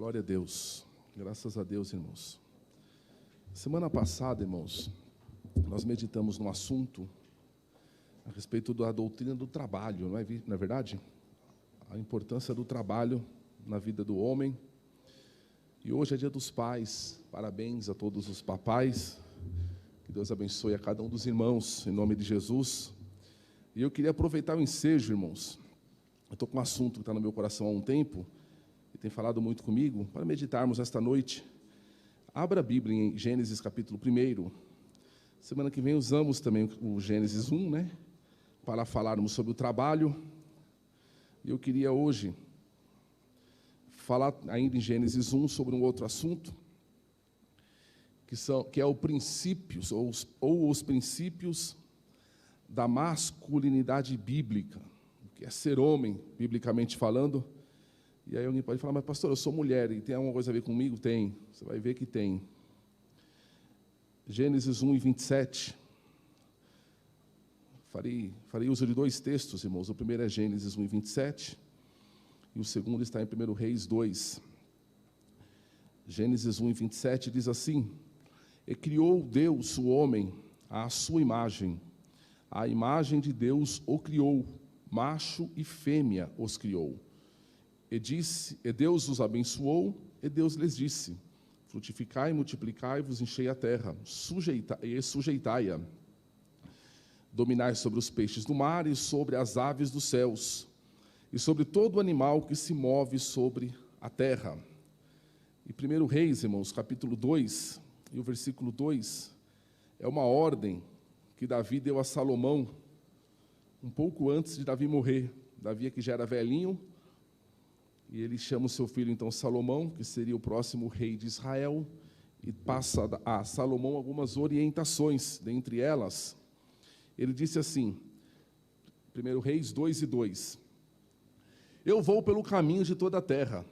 Glória a Deus. Graças a Deus, irmãos. Semana passada, irmãos, nós meditamos num assunto a respeito da doutrina do trabalho, não é verdade? A importância do trabalho na vida do homem. E hoje é dia dos pais. Parabéns a todos os papais. Que Deus abençoe a cada um dos irmãos, em nome de Jesus. E eu queria aproveitar o ensejo, irmãos. Eu estou com um assunto que está no meu coração há um tempo, e tem falado muito comigo, para meditarmos esta noite. Abra a Bíblia em Gênesis capítulo 1. Semana que vem usamos também o Gênesis 1, né? Para falarmos sobre o trabalho. E eu queria hoje falar ainda em Gênesis 1 sobre um outro assunto, que é o princípios, ou os princípios da masculinidade bíblica, que é ser homem, biblicamente falando. E aí alguém pode falar, mas pastor, eu sou mulher, e tem alguma coisa a ver comigo? Tem, você vai ver que tem. Gênesis 1 e 27. Farei uso de dois textos, irmãos. O primeiro é Gênesis 1 e 27, e o segundo está em 1 Reis 2. Gênesis 1 e 27 diz assim: E criou Deus o homem à sua imagem, a imagem de Deus o criou, macho e fêmea os criou. E Deus os abençoou, e Deus lhes disse: Frutificai, multiplicai-vos, enchei a terra, sujeitai-a. Dominai sobre os peixes do mar e sobre as aves dos céus, e sobre todo animal que se move sobre a terra. E 1 Reis, irmãos, capítulo 2, e o versículo 2, é uma ordem que Davi deu a Salomão, um pouco antes de Davi morrer. Davi, que já era velhinho, e ele chama o seu filho, então, Salomão, que seria o próximo rei de Israel, e passa a Salomão algumas orientações. Dentre elas, ele disse assim, 1 Reis 2 e 2, Eu vou pelo caminho de toda a terra,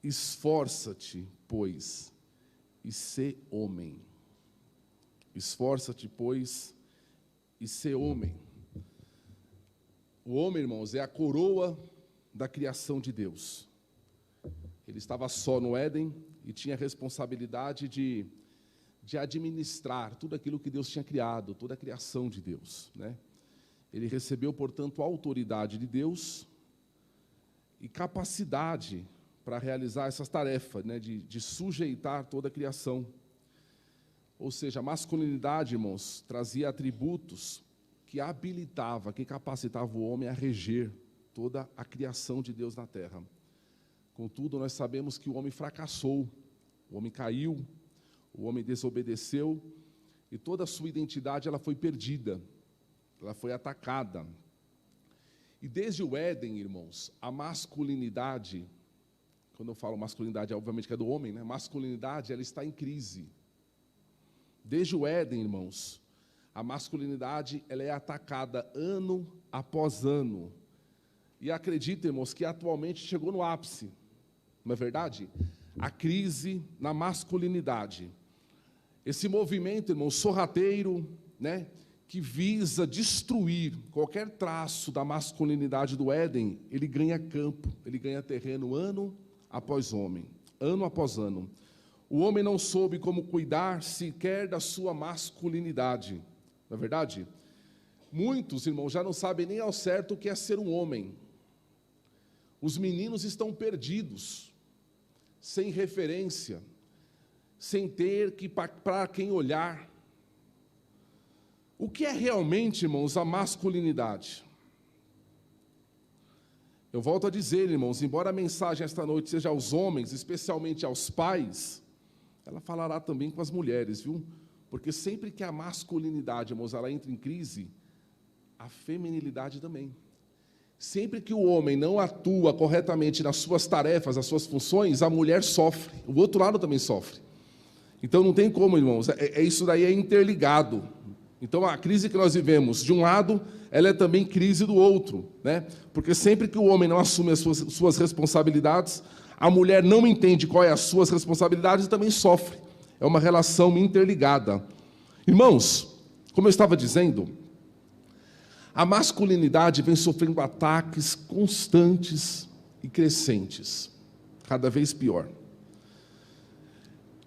esforça-te, pois, e sê homem. Esforça-te, pois, e sê homem. O homem, irmãos, é a coroa da criação de Deus. Ele estava só no Éden e tinha a responsabilidade de administrar tudo aquilo que Deus tinha criado, toda a criação de Deus, né? Ele recebeu, portanto, a autoridade de Deus e capacidade para realizar essas tarefas, né, de sujeitar toda a criação. Ou seja, a masculinidade, irmãos, trazia atributos que habilitava, que capacitava o homem a reger toda a criação de Deus na terra. Contudo, nós sabemos que o homem fracassou, o homem caiu, o homem desobedeceu, e toda a sua identidade ela foi perdida, ela foi atacada. E desde o Éden, irmãos, a masculinidade, quando eu falo masculinidade, obviamente que é do homem, né? Masculinidade, ela está em crise. Desde o Éden, irmãos, a masculinidade ela é atacada ano após ano. E acredita, irmãos, que atualmente chegou no ápice, não é verdade? A crise na masculinidade. Esse movimento, irmãos, sorrateiro, né, que visa destruir qualquer traço da masculinidade do Éden, ele ganha campo, ele ganha terreno ano após ano após ano. O homem não soube como cuidar sequer da sua masculinidade, não é verdade? Muitos, irmãos, já não sabem nem ao certo o que é ser um homem. Os meninos estão perdidos, sem referência, sem ter para quem olhar. O que é realmente, irmãos, a masculinidade? Eu volto a dizer, irmãos, embora a mensagem esta noite seja aos homens, especialmente aos pais, ela falará também com as mulheres, viu? Porque sempre que a masculinidade, irmãos, ela entra em crise, a feminilidade também. Sempre que o homem não atua corretamente nas suas tarefas, nas suas funções, a mulher sofre, o outro lado também sofre. Então não tem como, irmãos, isso daí é interligado. Então a crise que nós vivemos, de um lado, ela é também crise do outro, né? Porque sempre que o homem não assume as suas responsabilidades, a mulher não entende qual é as suas responsabilidades e também sofre. É uma relação interligada. Irmãos, como eu estava dizendo, a masculinidade vem sofrendo ataques constantes e crescentes, cada vez pior.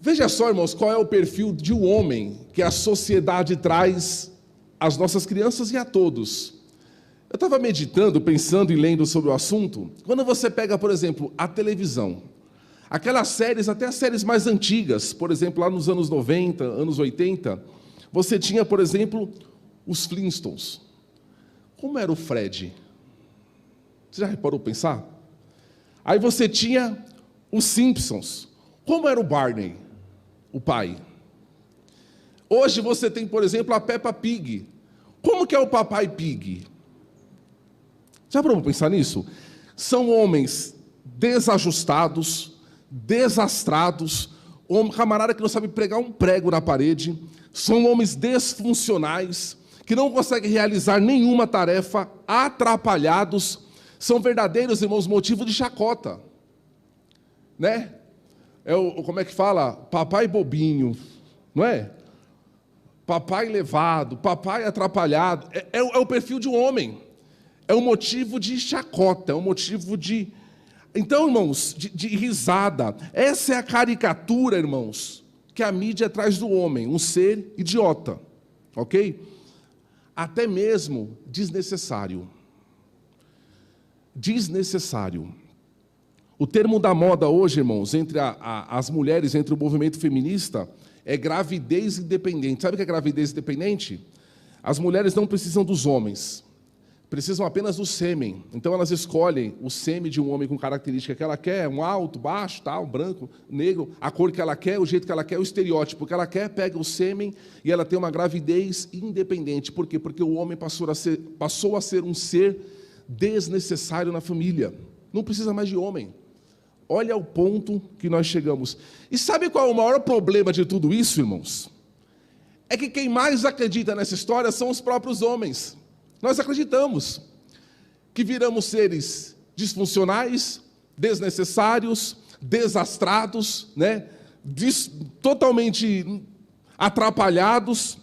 Veja só, irmãos, qual é o perfil de um homem que a sociedade traz às nossas crianças e a todos. Eu estava meditando, pensando e lendo sobre o assunto. Quando você pega, por exemplo, a televisão, aquelas séries, até as séries mais antigas, por exemplo, lá nos anos 90, anos 80, você tinha, por exemplo, os Flintstones. Como era o Fred? Você já reparou pensar? Aí você tinha os Simpsons. Como era o Barney, o pai? Hoje você tem, por exemplo, a Peppa Pig. Como que é o Papai Pig? Já parou para pensar nisso? São homens desajustados, desastrados, camarada que não sabe pregar um prego na parede, são homens desfuncionais, que não conseguem realizar nenhuma tarefa, atrapalhados, são verdadeiros, irmãos, motivo de chacota, né? Como é que fala? Papai bobinho, não é? Papai levado, papai atrapalhado, é o perfil de um homem, é um motivo de chacota, é um motivo de... Então, irmãos, de risada, essa é a caricatura, irmãos, que a mídia traz do homem, um ser idiota, ok? Até mesmo desnecessário. Desnecessário. O termo da moda hoje, irmãos, entre as mulheres, entre o movimento feminista, é gravidez independente. Sabe o que é gravidez independente? As mulheres não precisam dos homens, precisam apenas do sêmen. Então elas escolhem o sêmen de um homem com característica que ela quer, um alto, baixo, tal, branco, negro, a cor que ela quer, o jeito que ela quer, o estereótipo que ela quer, pega o sêmen e ela tem uma gravidez independente. Por quê? Porque o homem passou a ser um ser desnecessário na família. Não precisa mais de homem. Olha o ponto que nós chegamos. E sabe qual é o maior problema de tudo isso, irmãos? É que quem mais acredita nessa história são os próprios homens. Nós acreditamos que viramos seres disfuncionais, desnecessários, desastrados, né? Totalmente atrapalhados.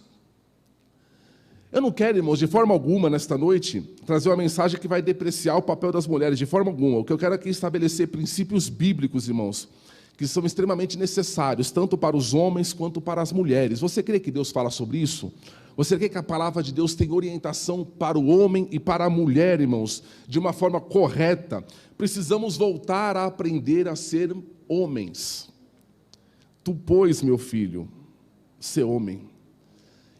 Eu não quero, irmãos, de forma alguma, nesta noite, trazer uma mensagem que vai depreciar o papel das mulheres, de forma alguma. O que eu quero aqui é estabelecer princípios bíblicos, irmãos, que são extremamente necessários, tanto para os homens quanto para as mulheres. Você crê que Deus fala sobre isso? Você crê que a palavra de Deus tem orientação para o homem e para a mulher, irmãos, de uma forma correta? Precisamos voltar a aprender a ser homens. Tu, pois, meu filho, ser homem.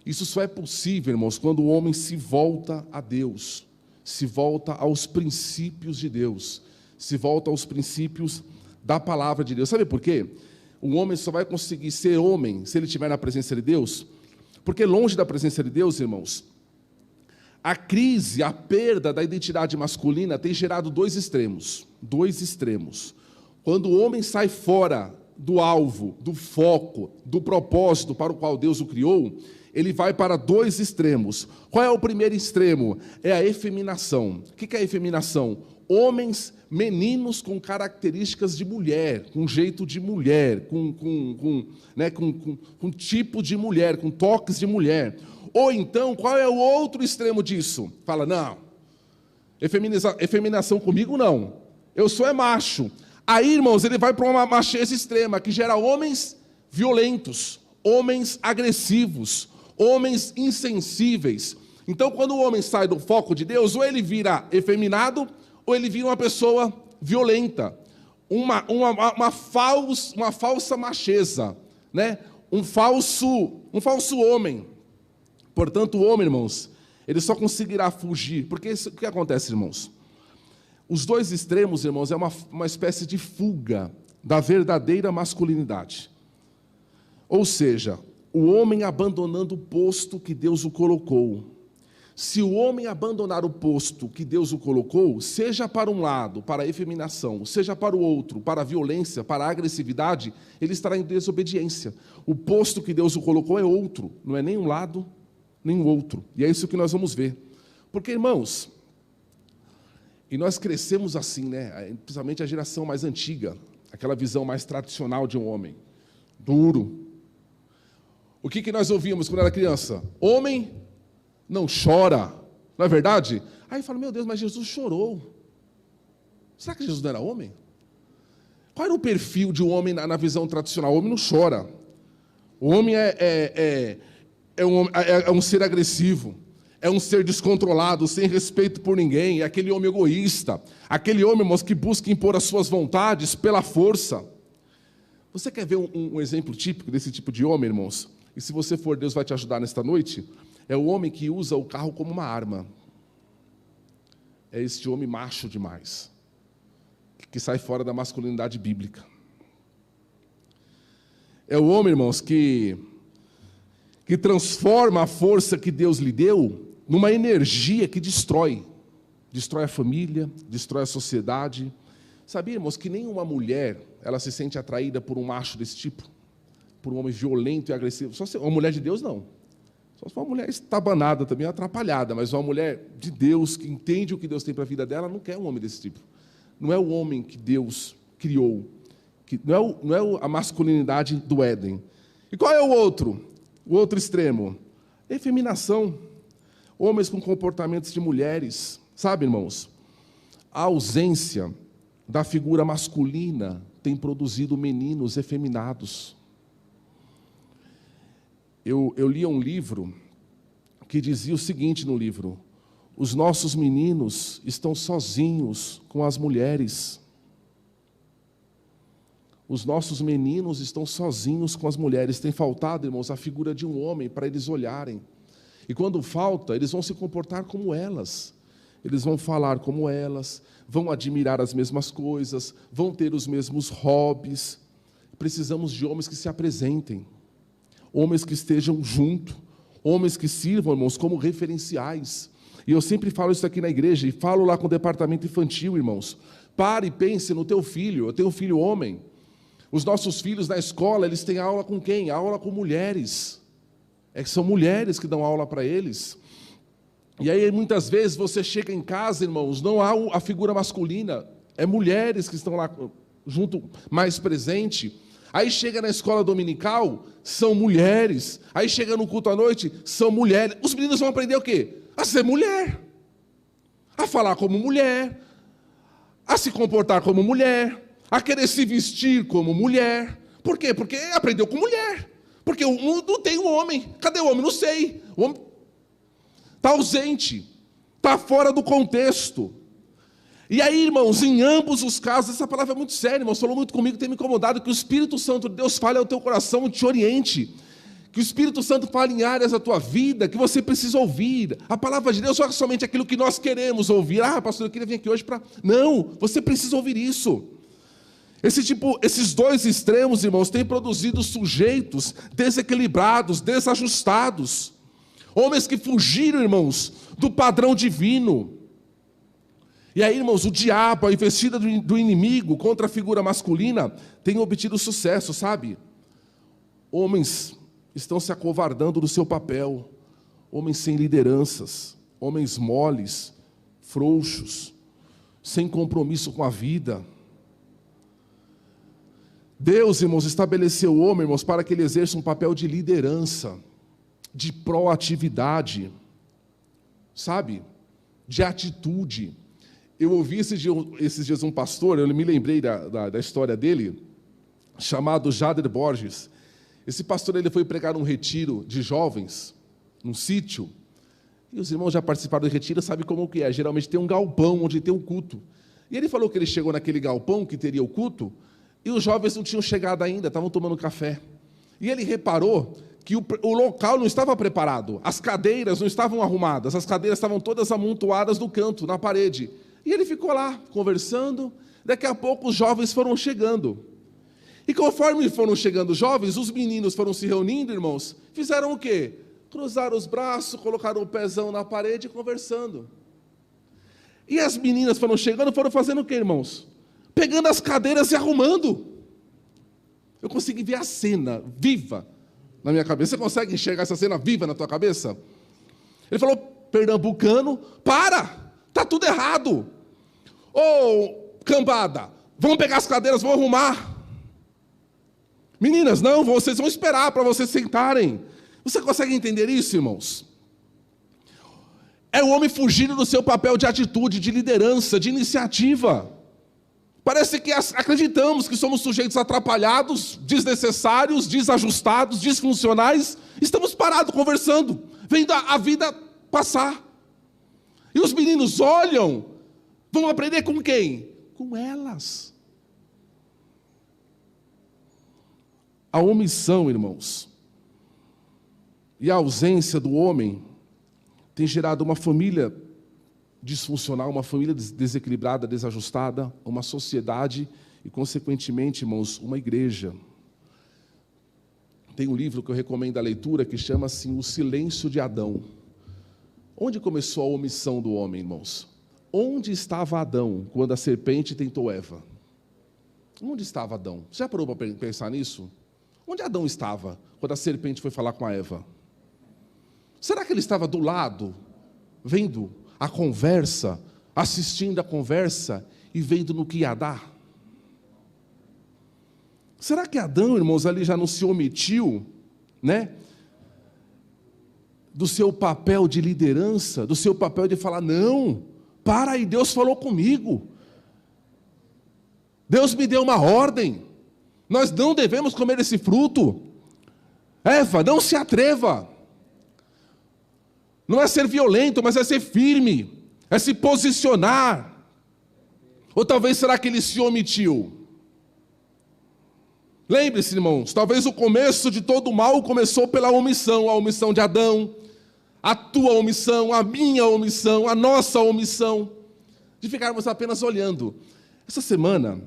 Isso só é possível, irmãos, quando o homem se volta a Deus, se volta aos princípios de Deus, se volta aos princípios da palavra de Deus. Sabe por quê? O homem só vai conseguir ser homem se ele estiver na presença de Deus, porque longe da presença de Deus, irmãos, a crise, a perda da identidade masculina tem gerado dois extremos. Quando o homem sai fora do alvo, do foco, do propósito para o qual Deus o criou, ele vai para dois extremos. Qual é o primeiro extremo? É a efeminação. O que é a efeminação? Homens, meninos com características de mulher, com jeito de mulher, com tipo de mulher, com toques de mulher. Ou então, qual é o outro extremo disso? Fala, não, efeminação comigo não, eu sou macho. Aí, irmãos, ele vai para uma macheza extrema, que gera homens violentos, homens agressivos, homens insensíveis. Então, quando o homem sai do foco de Deus, ou ele vira efeminado, ou ele vira uma pessoa violenta, uma falsa macheza, né? um falso homem. Portanto, o homem, irmãos, ele só conseguirá fugir, porque o que acontece, irmãos? Os dois extremos, irmãos, é uma espécie de fuga da verdadeira masculinidade. Ou seja, o homem abandonando o posto que Deus o colocou. Se o homem abandonar o posto que Deus o colocou, seja para um lado, para a efeminação, seja para o outro, para a violência, para a agressividade, ele estará em desobediência. O posto que Deus o colocou é outro, não é nem um lado, nem o outro. E é isso que nós vamos ver. Porque, irmãos, e nós crescemos assim, né? Principalmente a geração mais antiga, aquela visão mais tradicional de um homem, duro. O que nós ouvíamos quando era criança? Homem não chora, não é verdade? Aí fala, meu Deus, mas Jesus chorou. Será que Jesus não era homem? Qual era o perfil de um homem na visão tradicional? O homem não chora. O homem é um ser agressivo, é um ser descontrolado, sem respeito por ninguém, é aquele homem egoísta, aquele homem, irmãos, que busca impor as suas vontades pela força. Você quer ver um exemplo típico desse tipo de homem, irmãos? E se você for, Deus vai te ajudar nesta noite. É o homem que usa o carro como uma arma. É este homem macho demais, que sai fora da masculinidade bíblica. É o homem, irmãos, que transforma a força que Deus lhe deu numa energia que destrói a família, destrói a sociedade. Sabia, irmãos, que nenhuma mulher ela se sente atraída por um macho desse tipo? Por um homem violento e agressivo? Só se uma mulher de Deus, não. Só se for uma mulher estabanada também, atrapalhada, mas uma mulher de Deus, que entende o que Deus tem para a vida dela, não quer um homem desse tipo. Não é o homem que Deus criou, não é a masculinidade do Éden. E qual é o outro? O outro extremo? Efeminação. Homens com comportamentos de mulheres. Sabe, irmãos? A ausência da figura masculina tem produzido meninos efeminados. Eu li um livro que dizia o seguinte no livro: os nossos meninos estão sozinhos com as mulheres. Os nossos meninos estão sozinhos com as mulheres. Tem faltado, irmãos, a figura de um homem para eles olharem. E quando falta, eles vão se comportar como elas. Eles vão falar como elas, vão admirar as mesmas coisas, vão ter os mesmos hobbies. Precisamos de homens que se apresentem, homens que estejam junto, homens que sirvam, irmãos, como referenciais. E eu sempre falo isso aqui na igreja, e falo lá com o departamento infantil, irmãos. Pare e pense no teu filho. Eu tenho um filho homem. Os nossos filhos na escola, eles têm aula com quem? Aula com mulheres. São mulheres que dão aula para eles. E aí, muitas vezes, você chega em casa, irmãos, não há a figura masculina. É mulheres que estão lá junto, mais presente. Aí chega na escola dominical, são mulheres. Aí chega no culto à noite, são mulheres. Os meninos vão aprender o quê? A ser mulher. A falar como mulher. A se comportar como mulher. A querer se vestir como mulher. Por quê? Porque aprendeu com mulher. Porque o mundo tem um homem. Cadê o homem? Não sei. O homem está ausente. Está fora do contexto. E aí, irmãos, em ambos os casos, essa palavra é muito séria, irmãos, falou muito comigo, tem me incomodado, que o Espírito Santo de Deus fale ao teu coração e te oriente. Que o Espírito Santo fale em áreas da tua vida que você precisa ouvir. A palavra de Deus não é somente aquilo que nós queremos ouvir. Ah, pastor, eu queria vir aqui hoje para... Não, você precisa ouvir isso. Esses dois extremos, irmãos, têm produzido sujeitos desequilibrados, desajustados. Homens que fugiram, irmãos, do padrão divino. E aí, irmãos, o diabo, a investida do inimigo contra a figura masculina, tem obtido sucesso, sabe? Homens estão se acovardando do seu papel. Homens sem lideranças, homens moles, frouxos, sem compromisso com a vida. Deus, irmãos, estabeleceu o homem, irmãos, para que ele exerça um papel de liderança, de proatividade, sabe? De atitude. Eu ouvi esses dias um pastor, eu me lembrei da história dele, chamado Jader Borges. Esse pastor ele foi pregar num retiro de jovens, num sítio, e os irmãos já participaram do retiro, sabem como que é. Geralmente tem um galpão onde tem um culto. E ele falou que ele chegou naquele galpão que teria o culto, e os jovens não tinham chegado ainda, estavam tomando café. E ele reparou que o local não estava preparado, as cadeiras não estavam arrumadas, as cadeiras estavam todas amontoadas no canto, na parede. E ele ficou lá, conversando. Daqui a pouco os jovens foram chegando. E conforme foram chegando os jovens, os meninos foram se reunindo, irmãos. Fizeram o quê? Cruzaram os braços, colocaram o pezão na parede e conversando. E as meninas foram chegando, foram fazendo o quê, irmãos? Pegando as cadeiras e arrumando. Eu consegui ver a cena viva na minha cabeça. Você consegue enxergar essa cena viva na tua cabeça? Ele falou, pernambucano, para! Está tudo errado. Ô, cambada, vamos pegar as cadeiras, vamos arrumar. Meninas, não, vocês vão esperar para vocês sentarem. Você consegue entender isso, irmãos? É o homem fugindo do seu papel de atitude, de liderança, de iniciativa. Parece que acreditamos que somos sujeitos atrapalhados, desnecessários, desajustados, disfuncionais. Estamos parados conversando, vendo a vida passar. E os meninos olham, vão aprender com quem? Com elas. A omissão, irmãos, e a ausência do homem tem gerado uma família disfuncional, uma família desequilibrada, desajustada, uma sociedade e, consequentemente, irmãos, uma igreja. Tem um livro que eu recomendo a leitura que chama-se O Silêncio de Adão. Onde começou a omissão do homem, irmãos? Onde estava Adão quando a serpente tentou Eva? Onde estava Adão? Você já parou para pensar nisso? Onde Adão estava quando a serpente foi falar com a Eva? Será que ele estava do lado, vendo a conversa, assistindo a conversa e vendo no que ia dar? Será que Adão, irmãos, ali já não se omitiu, né? Do seu papel de liderança, do seu papel de falar, não, para aí, Deus falou comigo. Deus me deu uma ordem. Nós não devemos comer esse fruto. Eva, não se atreva. Não é ser violento, mas é ser firme, é se posicionar. Ou talvez será que ele se omitiu? Lembre-se, irmãos, talvez o começo de todo o mal começou pela omissão, a omissão de Adão, a tua omissão, a minha omissão, a nossa omissão, de ficarmos apenas olhando. Essa semana,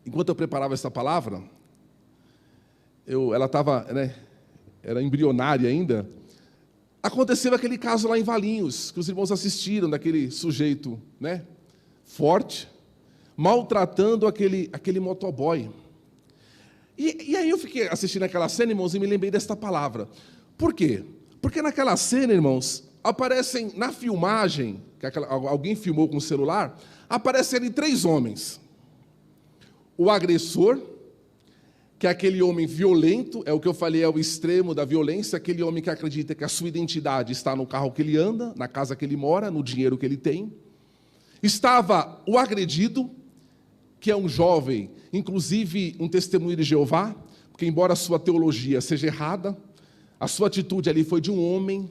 enquanto eu preparava essa palavra, ela estava, né, era embrionária ainda. Aconteceu aquele caso lá em Valinhos, que os irmãos assistiram, daquele sujeito, né, forte, maltratando aquele motoboy. E aí eu fiquei assistindo aquela cena, irmãos, e me lembrei desta palavra. Por quê? Porque naquela cena, irmãos, aparecem na filmagem, que alguém filmou com o celular, aparecem ali 3 homens. O agressor, que é aquele homem violento, é o que eu falei, é o extremo da violência, aquele homem que acredita que a sua identidade está no carro que ele anda, na casa que ele mora, no dinheiro que ele tem. Estava o agredido, que é um jovem, inclusive um testemunho de Jeová, porque embora a sua teologia seja errada, a sua atitude ali foi de um homem,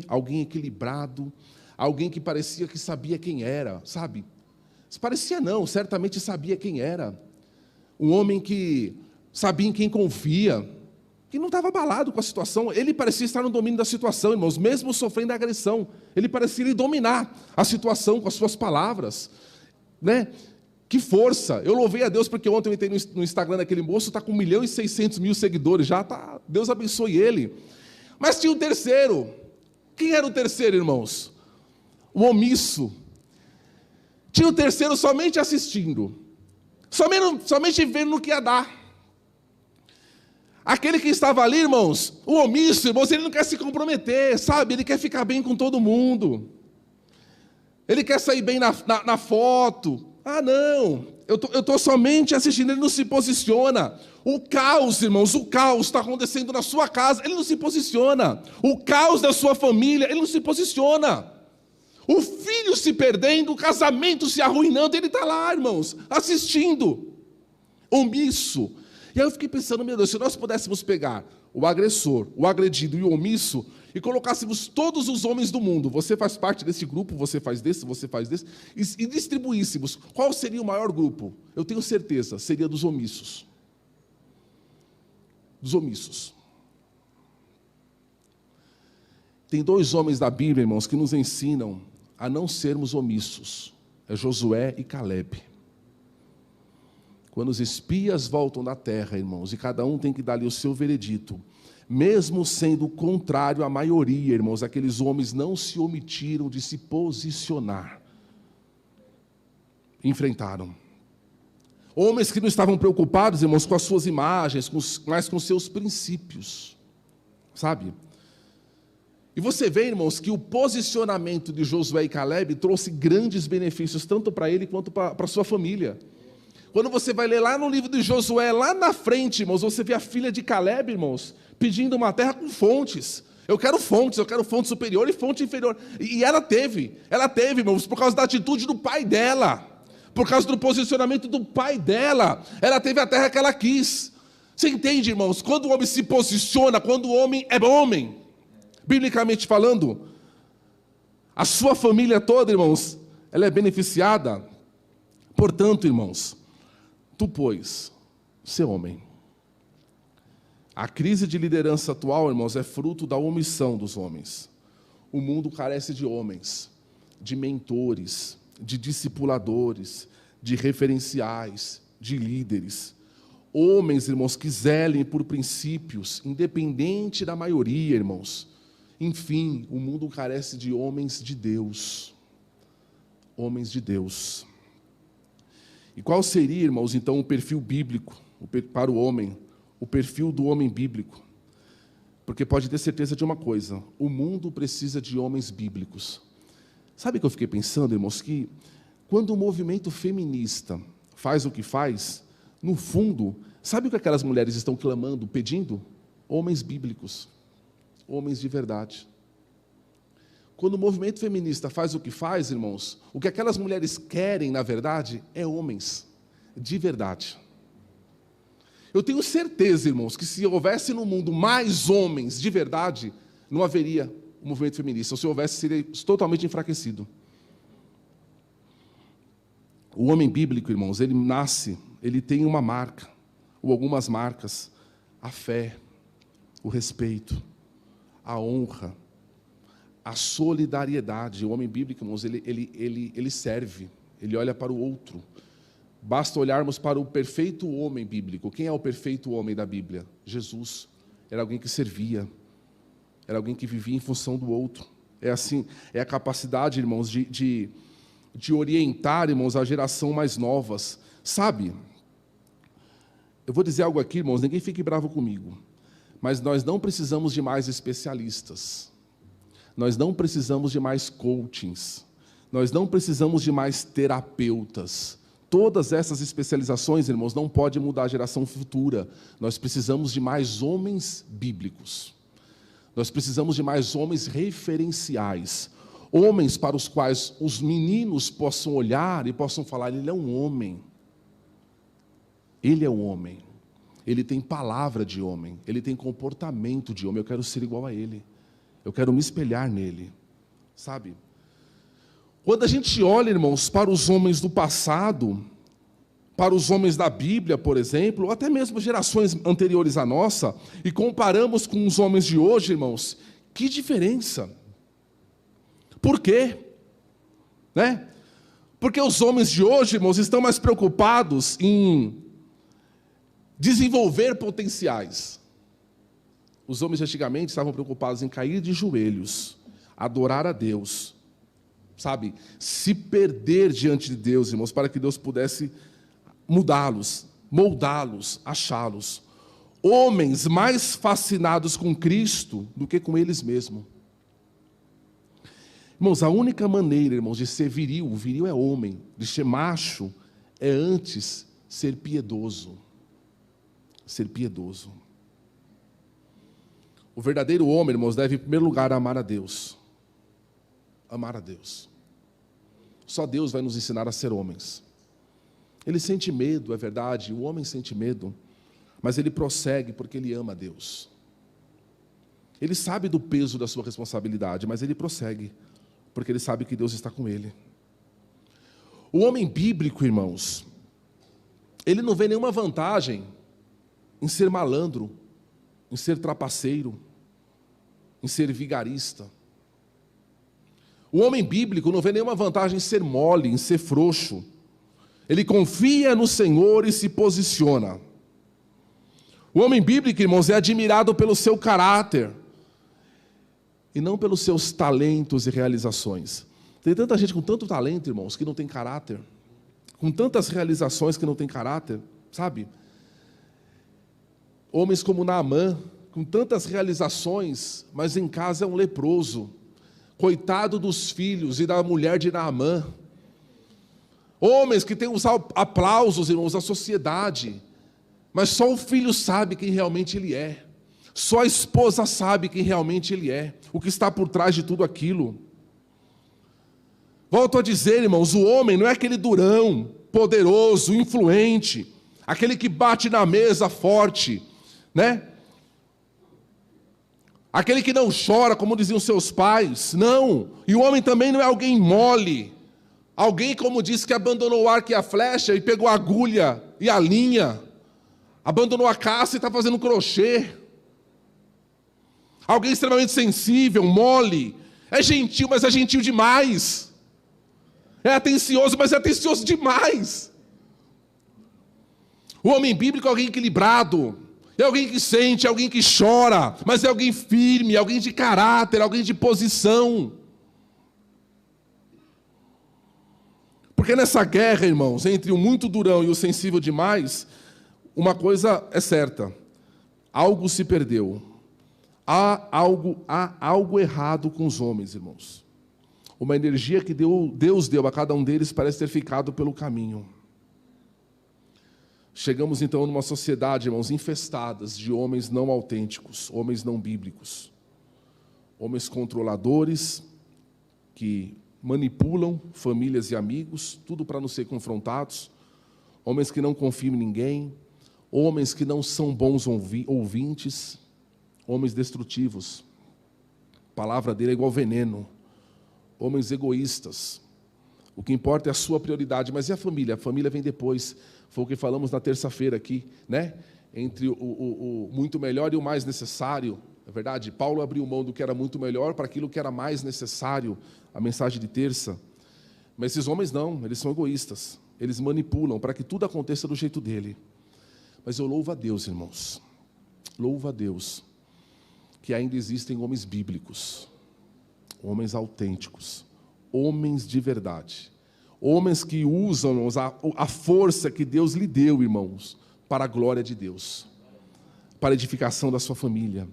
alguém equilibrado, alguém que parecia que sabia quem era, sabe? Parecia não, certamente sabia quem era. Um homem que sabia em quem confia, que não estava abalado com a situação. Ele parecia estar no domínio da situação, irmãos, mesmo sofrendo agressão. Ele parecia dominar a situação com as suas palavras, né? Que força! Eu louvei a Deus porque ontem eu entrei no Instagram daquele moço, está com 1.600.000 seguidores já, tá, Deus abençoe ele. Mas tinha um terceiro. Quem era o terceiro, irmãos? O omisso. Tinha o terceiro somente assistindo. Somente vendo no que ia dar. Aquele que estava ali, irmãos, o omisso, irmãos, ele não quer se comprometer, sabe? Ele quer ficar bem com todo mundo. Ele quer sair bem na foto. Ah, não, eu estou somente assistindo, ele não se posiciona. O caos, irmãos, o caos está acontecendo na sua casa, ele não se posiciona. O caos da sua família, ele não se posiciona. O filho se perdendo, o casamento se arruinando, ele está lá, irmãos, assistindo. Omisso. E aí eu fiquei pensando, meu Deus, se nós pudéssemos pegar o agressor, o agredido e o omisso, e colocássemos todos os homens do mundo, você faz parte desse grupo, você faz desse, e distribuíssemos, qual seria o maior grupo? Eu tenho certeza, seria dos omissos. Dos omissos. Tem 2 homens da Bíblia, irmãos, que nos ensinam a não sermos omissos. É Josué e Calebe. Quando os espias voltam da terra, irmãos, e cada um tem que dar ali o seu veredito, mesmo sendo contrário à maioria, irmãos, aqueles homens não se omitiram de se posicionar. Enfrentaram. Homens que não estavam preocupados, irmãos, com as suas imagens, mas com seus princípios. Sabe? E você vê, irmãos, que o posicionamento de Josué e Calebe trouxe grandes benefícios, tanto para ele quanto para a sua família. Quando você vai ler lá no livro de Josué, lá na frente, irmãos, você vê a filha de Calebe, irmãos, pedindo uma terra com fontes. Eu quero fonte superior e fonte inferior. E ela teve, irmãos, por causa da atitude do pai dela. Por causa do posicionamento do pai dela, ela teve a terra que ela quis. Você entende, irmãos? Quando o homem se posiciona, quando o homem é homem, biblicamente falando, a sua família toda, irmãos, ela é beneficiada. Portanto, irmãos, tu, pois, ser homem. A crise de liderança atual, irmãos, é fruto da omissão dos homens. O mundo carece de homens, de mentores, de discipuladores, de referenciais, de líderes. Homens, irmãos, que zelem por princípios, independente da maioria, irmãos. Enfim, o mundo carece de homens de Deus. Homens de Deus. E qual seria, irmãos, então, o perfil bíblico para o homem? O perfil do homem bíblico? Porque pode ter certeza de uma coisa: o mundo precisa de homens bíblicos. Sabe o que eu fiquei pensando, irmãos? Que quando o movimento feminista faz o que faz, no fundo, sabe o que aquelas mulheres estão clamando, pedindo? Homens bíblicos, homens de verdade. Quando o movimento feminista faz o que faz, irmãos, o que aquelas mulheres querem, na verdade, é homens de verdade. Eu tenho certeza, irmãos, que se houvesse no mundo mais homens de verdade, não haveria o movimento feminista. Ou se houvesse, seria totalmente enfraquecido. O homem bíblico, irmãos, ele nasce, ele tem uma marca, ou algumas marcas: a fé, o respeito, a honra, a solidariedade. O homem bíblico, irmãos, ele serve, ele olha para o outro. Basta olharmos para o perfeito homem bíblico. Quem é o perfeito homem da Bíblia? Jesus. Era alguém que servia, era alguém que vivia em função do outro. É assim, é a capacidade, irmãos, de orientar, irmãos, a geração mais novas. Sabe, eu vou dizer algo aqui, irmãos, ninguém fique bravo comigo, mas nós não precisamos de mais especialistas, nós não precisamos de mais coachings, nós não precisamos de mais terapeutas. Todas essas especializações, irmãos, não podem mudar a geração futura. Nós precisamos de mais homens bíblicos. Nós precisamos de mais homens referenciais. Homens para os quais os meninos possam olhar e possam falar: ele é um homem. Ele é um homem. Ele tem palavra de homem. Ele tem comportamento de homem. Eu quero ser igual a ele. Eu quero me espelhar nele. Sabe? Quando a gente olha, irmãos, para os homens do passado, para os homens da Bíblia, por exemplo, ou até mesmo gerações anteriores à nossa, e comparamos com os homens de hoje, irmãos, que diferença! Por quê? Né? Porque os homens de hoje, irmãos, estão mais preocupados em desenvolver potenciais. Os homens de antigamente estavam preocupados em cair de joelhos, adorar a Deus, sabe, se perder diante de Deus, irmãos, para que Deus pudesse mudá-los, moldá-los, achá-los. Homens mais fascinados com Cristo do que com eles mesmos. Irmãos, a única maneira, irmãos, de ser viril, viril é homem, de ser macho, é antes ser piedoso. Ser piedoso. O verdadeiro homem, irmãos, deve em primeiro lugar amar a Deus. Amar a Deus. Só Deus vai nos ensinar a ser homens. Ele sente medo, é verdade, o homem sente medo, mas ele prossegue porque ele ama a Deus. Ele sabe do peso da sua responsabilidade, mas ele prossegue porque ele sabe que Deus está com ele. O homem bíblico, irmãos, ele não vê nenhuma vantagem em ser malandro, em ser trapaceiro, em ser vigarista. O homem bíblico não vê nenhuma vantagem em ser mole, em ser frouxo. Ele confia no Senhor e se posiciona. O homem bíblico, irmãos, é admirado pelo seu caráter e não pelos seus talentos e realizações. Tem tanta gente com tanto talento, irmãos, que não tem caráter. Com tantas realizações que não tem caráter, sabe? Homens como Naamã, com tantas realizações, mas em casa é um leproso. Coitado dos filhos e da mulher de Naamã. Homens que têm os aplausos, irmãos, da sociedade, mas só o filho sabe quem realmente ele é. Só a esposa sabe quem realmente ele é, o que está por trás de tudo aquilo. Volto a dizer, irmãos, o homem não é aquele durão, poderoso, influente, aquele que bate na mesa forte, né? Aquele que não chora, como diziam seus pais. Não. E o homem também não é alguém mole. Alguém, como disse, que abandonou o arco e a flecha e pegou a agulha e a linha. Abandonou a caça e está fazendo crochê. Alguém extremamente sensível, mole. É gentil, mas é gentil demais. É atencioso, mas é atencioso demais. O homem bíblico é alguém equilibrado. É alguém que sente, é alguém que chora, mas é alguém firme, é alguém de caráter, é alguém de posição. Porque nessa guerra, irmãos, entre o muito durão e o sensível demais, uma coisa é certa: algo se perdeu. Há algo errado com os homens, irmãos. Uma energia que Deus deu a cada um deles parece ter ficado pelo caminho. Chegamos então numa sociedade, irmãos, infestadas de homens não autênticos, homens não bíblicos, homens controladores que manipulam famílias e amigos, tudo para não ser confrontados, homens que não confiam em ninguém, homens que não são bons ouvintes, homens destrutivos. A palavra dele é igual veneno, homens egoístas. O que importa é a sua prioridade, mas e a família? A família vem depois. Foi o que falamos na terça-feira aqui, né? Entre o muito melhor e o mais necessário. É verdade? Paulo abriu mão do que era muito melhor para aquilo que era mais necessário, a mensagem de terça. Mas esses homens não, eles são egoístas. Eles manipulam para que tudo aconteça do jeito dele. Mas eu louvo a Deus, irmãos. Louvo a Deus que ainda existem homens bíblicos, homens autênticos, homens de verdade. Homens que usam, irmãos, a força que Deus lhe deu, irmãos, para a glória de Deus, para a edificação da sua família.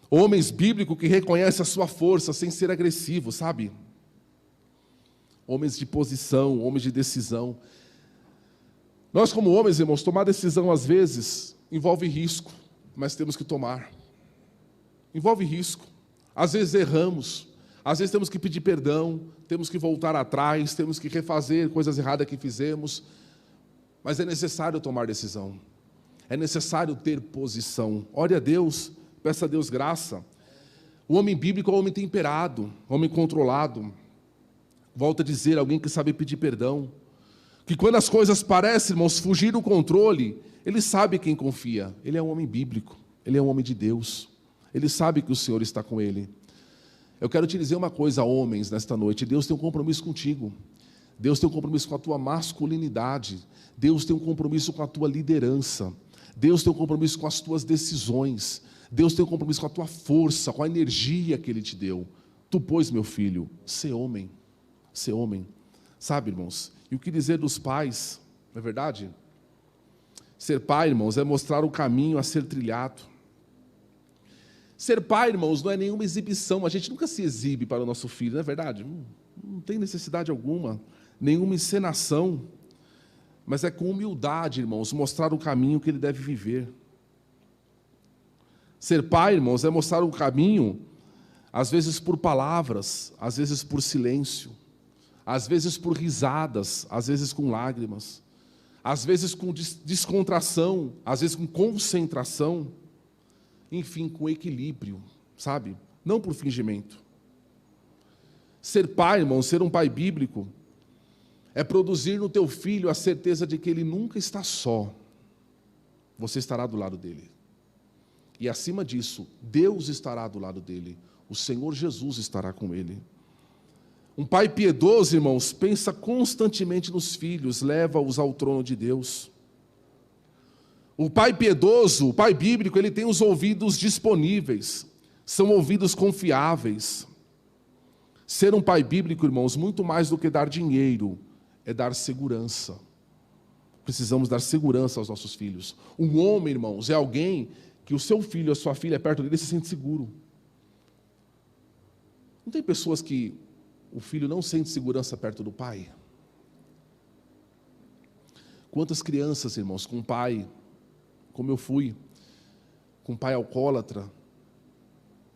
Homens bíblicos que reconhecem a sua força sem ser agressivos, sabe? Homens de posição, homens de decisão. Nós, como homens, irmãos, tomar decisão às vezes envolve risco, mas temos que tomar. Envolve risco. Às vezes erramos. Às vezes temos que pedir perdão, temos que voltar atrás, temos que refazer coisas erradas que fizemos, mas é necessário tomar decisão, é necessário ter posição. Ore a Deus, peça a Deus graça. O homem bíblico é um homem temperado, homem controlado. Volto a dizer, alguém que sabe pedir perdão, que quando as coisas parecem, irmãos, fugir do controle, ele sabe quem confia. Ele é um homem bíblico, ele é um homem de Deus, ele sabe que o Senhor está com ele. Eu quero te dizer uma coisa, homens, nesta noite. Deus tem um compromisso contigo. Deus tem um compromisso com a tua masculinidade. Deus tem um compromisso com a tua liderança. Deus tem um compromisso com as tuas decisões. Deus tem um compromisso com a tua força, com a energia que Ele te deu. Tu, pois, meu filho, sê homem. Sê homem. Sabe, irmãos? E o que dizer dos pais? Não é verdade? Ser pai, irmãos, é mostrar o caminho a ser trilhado. Ser pai, irmãos, não é nenhuma exibição. A gente nunca se exibe para o nosso filho, não é verdade? Não tem necessidade alguma, nenhuma encenação. Mas é com humildade, irmãos, mostrar o caminho que ele deve viver. Ser pai, irmãos, é mostrar o caminho, às vezes por palavras, às vezes por silêncio, às vezes por risadas, às vezes com lágrimas, às vezes com descontração, às vezes com concentração. Enfim, com equilíbrio, sabe? Não por fingimento. Ser pai, irmão, ser um pai bíblico, é produzir no teu filho a certeza de que ele nunca está só. Você estará do lado dele. E acima disso, Deus estará do lado dele. O Senhor Jesus estará com ele. Um pai piedoso, irmãos, pensa constantemente nos filhos, leva-os ao trono de Deus. O pai piedoso, o pai bíblico, ele tem os ouvidos disponíveis, são ouvidos confiáveis. Ser um pai bíblico, irmãos, muito mais do que dar dinheiro, é dar segurança. Precisamos dar segurança aos nossos filhos. Um homem, irmãos, é alguém que o seu filho, a sua filha, perto dele, se sente seguro. Não tem pessoas que o filho não sente segurança perto do pai? Quantas crianças, irmãos, com um pai, como eu fui, com um pai alcoólatra,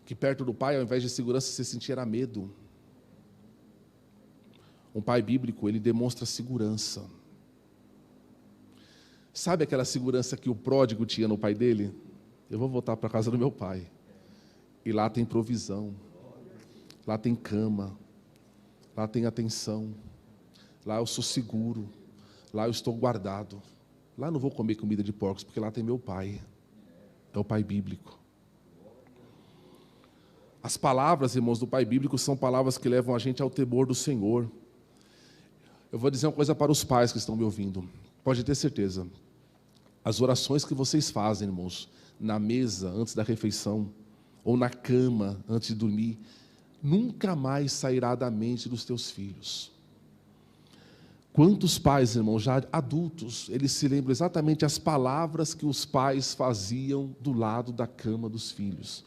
que perto do pai, ao invés de segurança, se sentia medo. Um pai bíblico, ele demonstra segurança. Sabe aquela segurança que o pródigo tinha no pai dele? Eu vou voltar para a casa do meu pai. E lá tem provisão. Lá tem cama. Lá tem atenção. Lá eu sou seguro. Lá eu estou guardado. Lá eu não vou comer comida de porcos, porque lá tem meu pai. É o pai bíblico. As palavras, irmãos, do pai bíblico são palavras que levam a gente ao temor do Senhor. Eu vou dizer uma coisa para os pais que estão me ouvindo. Pode ter certeza. As orações que vocês fazem, irmãos, na mesa antes da refeição, ou na cama antes de dormir, nunca mais sairá da mente dos teus filhos. Quantos pais, irmãos, já adultos, eles se lembram exatamente as palavras que os pais faziam do lado da cama dos filhos,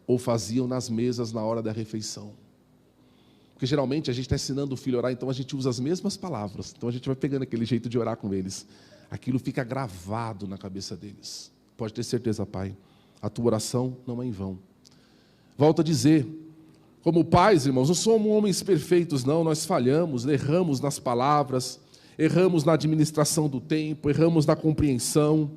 ou faziam nas mesas na hora da refeição. Porque geralmente a gente está ensinando o filho a orar, então a gente usa as mesmas palavras, então a gente vai pegando aquele jeito de orar com eles. Aquilo fica gravado na cabeça deles. Pode ter certeza, pai, a tua oração não é em vão. Volto a dizer, como pais, irmãos, não somos homens perfeitos, não, nós falhamos, erramos nas palavras, erramos na administração do tempo, erramos na compreensão,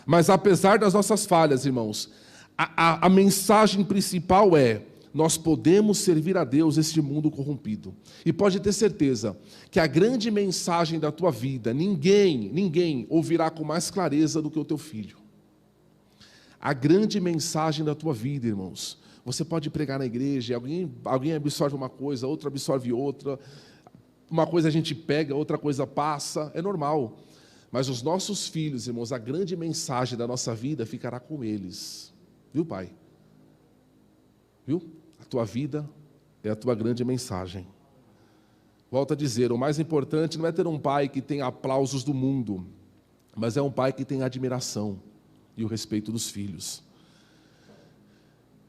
mas apesar das nossas falhas, irmãos, a mensagem principal é: nós podemos servir a Deus neste mundo corrompido. E pode ter certeza que a grande mensagem da tua vida, ninguém ouvirá com mais clareza do que o teu filho. A grande mensagem da tua vida, irmãos. Você pode pregar na igreja, alguém absorve uma coisa, outra absorve outra. Uma coisa a gente pega, outra coisa passa, é normal. Mas os nossos filhos, irmãos, a grande mensagem da nossa vida ficará com eles. Viu, pai? Viu? A tua vida é a tua grande mensagem. Volto a dizer, o mais importante não é ter um pai que tem aplausos do mundo, mas é um pai que tem a admiração e o respeito dos filhos.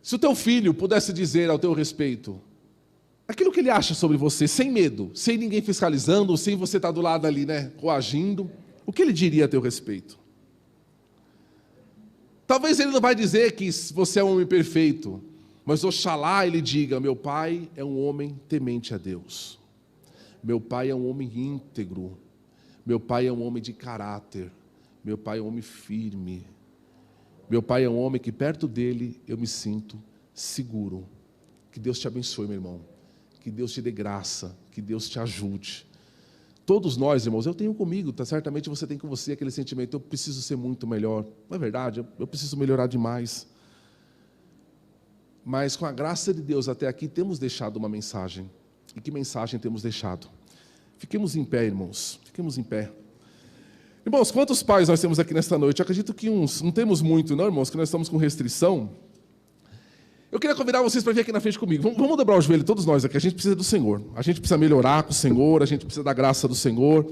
Se o teu filho pudesse dizer ao teu respeito aquilo que ele acha sobre você, sem medo, sem ninguém fiscalizando, sem você estar do lado ali, coagindo, o que ele diria a teu respeito? Talvez ele não vai dizer que você é um homem perfeito, mas oxalá ele diga: meu pai é um homem temente a Deus. Meu pai é um homem íntegro. Meu pai é um homem de caráter. Meu pai é um homem firme. Meu pai é um homem que perto dele eu me sinto seguro. Que Deus te abençoe, meu irmão. Que Deus te dê graça. Que Deus te ajude. Todos nós, irmãos, eu tenho comigo, certamente você tem com você aquele sentimento: eu preciso ser muito melhor. Não é verdade? Eu preciso melhorar demais. Mas com a graça de Deus até aqui temos deixado uma mensagem. E que mensagem temos deixado? Fiquemos em pé, irmãos. Fiquemos em pé. Irmãos, quantos pais nós temos aqui nesta noite? Eu acredito que não temos muito, não, irmãos, que nós estamos com restrição. Eu queria convidar vocês para vir aqui na frente comigo. Vamos dobrar o joelho, todos nós aqui. A gente precisa do Senhor. A gente precisa melhorar com o Senhor. A gente precisa da graça do Senhor.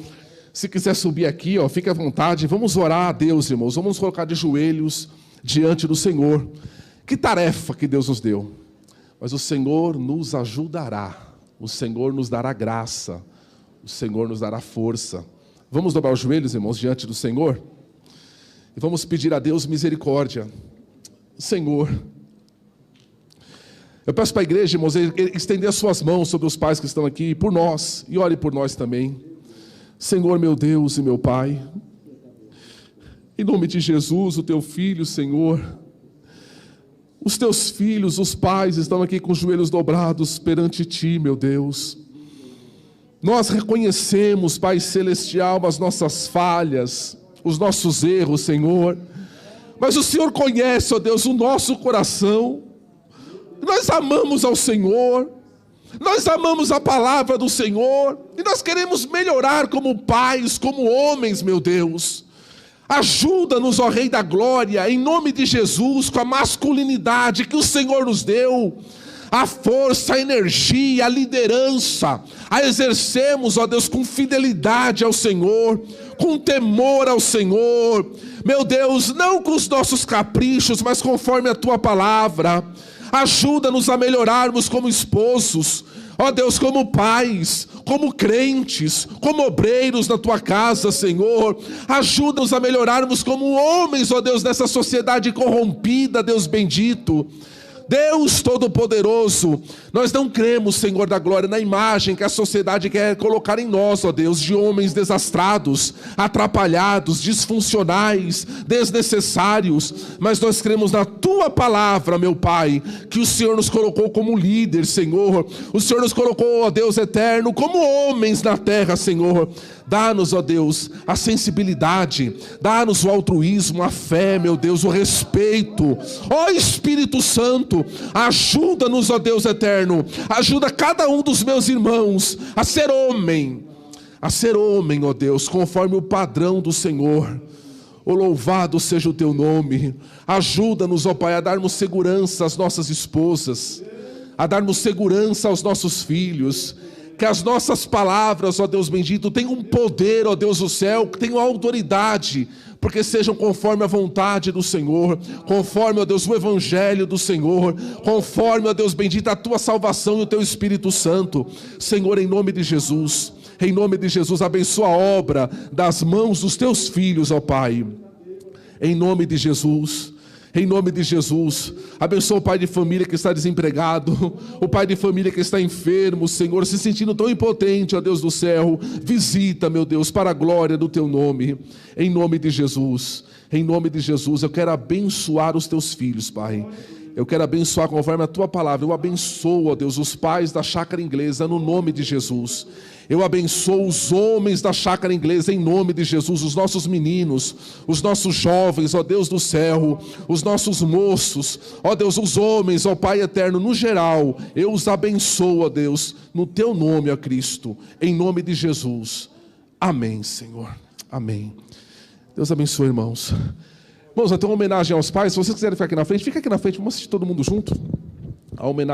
Se quiser subir aqui, fique à vontade. Vamos orar a Deus, irmãos. Vamos nos colocar de joelhos diante do Senhor. Que tarefa que Deus nos deu. Mas o Senhor nos ajudará. O Senhor nos dará graça. O Senhor nos dará força. Vamos dobrar os joelhos, irmãos, diante do Senhor? E vamos pedir a Deus misericórdia. Senhor, eu peço para a igreja, irmãos, estender as suas mãos sobre os pais que estão aqui, por nós, e ore por nós também. Senhor, meu Deus e meu Pai, em nome de Jesus, o teu filho, Senhor, os teus filhos, os pais, estão aqui com os joelhos dobrados perante ti, meu Deus. Nós reconhecemos, Pai Celestial, as nossas falhas, os nossos erros, Senhor. Mas o Senhor conhece, ó Deus, o nosso coração. Nós amamos ao Senhor. Nós amamos a palavra do Senhor. E nós queremos melhorar como pais, como homens, meu Deus. Ajuda-nos, ó Rei da Glória, em nome de Jesus, com a masculinidade que o Senhor nos deu. A força, a energia, a liderança, a exercemos, ó Deus, com fidelidade ao Senhor, com temor ao Senhor, meu Deus, não com os nossos caprichos, mas conforme a Tua palavra. Ajuda-nos a melhorarmos como esposos, ó Deus, como pais, como crentes, como obreiros na Tua casa, Senhor. Ajuda-nos a melhorarmos como homens, ó Deus, nessa sociedade corrompida, Deus bendito. Deus Todo-Poderoso, nós não cremos, Senhor da glória, na imagem que a sociedade quer colocar em nós, ó Deus, de homens desastrados, atrapalhados, disfuncionais, desnecessários, mas nós cremos na Tua palavra, meu Pai, que o Senhor nos colocou como líder, Senhor. O Senhor nos colocou, ó Deus eterno, como homens na terra, Senhor. Dá-nos, ó Deus, a sensibilidade, dá-nos o altruísmo, a fé, meu Deus, o respeito. Ó Espírito Santo, ajuda-nos, ó Deus eterno, ajuda cada um dos meus irmãos a ser homem, ó Deus, conforme o padrão do Senhor. Oh, louvado seja o Teu nome. Ajuda-nos, ó Pai, a darmos segurança às nossas esposas, a darmos segurança aos nossos filhos. Que as nossas palavras, ó Deus bendito, tenham um poder, ó Deus do céu, que tenham autoridade, porque sejam conforme a vontade do Senhor, conforme, ó Deus, o Evangelho do Senhor, conforme, ó Deus bendito, a Tua salvação e o Teu Espírito Santo. Senhor, em nome de Jesus, abençoa a obra das mãos dos Teus filhos, ó Pai. Em nome de Jesus. Em nome de Jesus, abençoa o pai de família que está desempregado, o pai de família que está enfermo, Senhor, se sentindo tão impotente, ó Deus do céu. Visita, meu Deus, para a glória do Teu nome. Em nome de Jesus, eu quero abençoar os Teus filhos, Pai. Eu quero abençoar conforme a Tua palavra. Eu abençoo, ó Deus, os pais da Chácara Inglesa, no nome de Jesus. Eu abençoo os homens da Chácara Inglesa, em nome de Jesus. Os nossos meninos, os nossos jovens, ó Deus do céu, os nossos moços, ó Deus, os homens, ó Pai eterno, no geral, eu os abençoo, ó Deus, no Teu nome, ó Cristo, em nome de Jesus. Amém, Senhor. Amém. Deus abençoe, irmãos. Irmãos, vai ter uma homenagem aos pais. Se vocês quiserem ficar aqui na frente, fica aqui na frente. Vamos assistir todo mundo junto. A homenagem.